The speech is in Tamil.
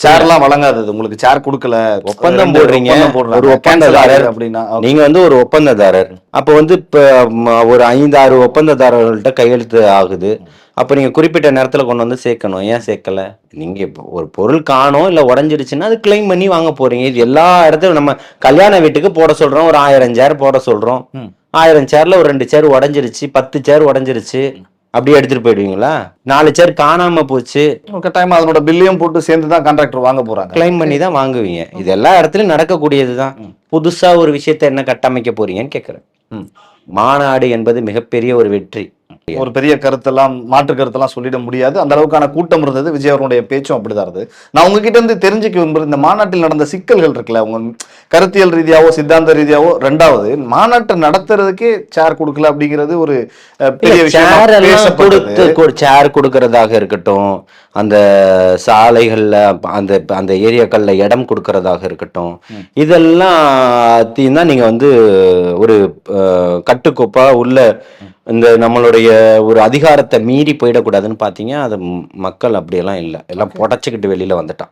சேர்லாம் வழங்காதது, உங்களுக்கு சேர் கொடுக்கல, ஒப்பந்தம் போடுறீங்க, ஒரு ஒப்பந்ததாரர் அப்படின்னா நீங்க வந்து ஒரு ஒப்பந்ததாரர். அப்ப வந்து இப்ப ஒரு 5-6 ஒப்பந்ததாரர்கள்ட்ட கையெழுத்து ஆகுது. அப்ப நீங்க குறிப்பிட்ட நேரத்துல கொண்டு வந்து சேர்க்கணும். ஏன் சேர்க்கல? நீங்க இப்போ ஒரு பொருள் காணோம் இல்ல உடைஞ்சிருச்சுன்னா அது கிளைம் பண்ணி வாங்க போறீங்க. இது எல்லா இடத்துலயும் நம்ம கல்யாண வீட்டுக்கு போட சொல்றோம், ஒரு 1000 சேர் போட சொல்றோம். 1000 சேர்ல ஒரு 2 சேர் உடைஞ்சிருச்சு, 10 சேர் உடைஞ்சிருச்சு, அப்படியே எடுத்துட்டு போயிடுவீங்களா? 4 சேர் காணாம போச்சு, கட்டாயமா அதனோட பில்லையும் போட்டு சேர்ந்து தான் கான்ட்ராக்டர் வாங்க போறாங்க. கிளைம் பண்ணி தான் வாங்குவீங்க. இது எல்லா இடத்துலயும் நடக்கக்கூடியதுதான். புதுசா ஒரு விஷயத்த என்ன கட்டமைக்க போறீங்கன்னு கேக்குறேன். மாநாடு என்பது மிகப்பெரிய ஒரு வெற்றி. ஒரு பெரிய கருத்தெல்லாம், மாற்று கருத்தெல்லாம் சொல்லிட முடியாது. அந்த அளவுக்கான கூட்டம் இருந்தது. விஜய் அவர்களுடைய பேச்சும் அப்படிதான் இருந்தது. நான் உங்ககிட்ட இருந்து தெரிஞ்சுக்க விரும்புறது, இந்த மாநாட்டில் நடந்த சிக்கல்கள் இருக்குல்ல, உங்க கருத்தியல் ரீதியாவோ சித்தாந்த ரீதியாவோ, ரெண்டாவது மாநாட்டை நடத்துறதுக்கே சேர் கொடுக்கல அப்படிங்கிறது ஒரு பெரிய விஷயம். சேர் கொடுக்கறதாக இருக்கட்டும், அந்த சாலைகள்ல அந்த அந்த ஏரியாக்கள்ல இடம் கொடுக்கறதாக இருக்கட்டும், இதெல்லாம் தான் நீங்க வந்து ஒரு கட்டுக்கோப்பா உள்ள இந்த நம்மளுடைய ஒரு அதிகாரத்தை மீறி போயிடக்கூடாதுன்னு பாத்தீங்க. அது மக்கள் அப்படியெல்லாம் இல்லை, எல்லாம் புடச்சுக்கிட்டு வெளியில வந்துட்டான்.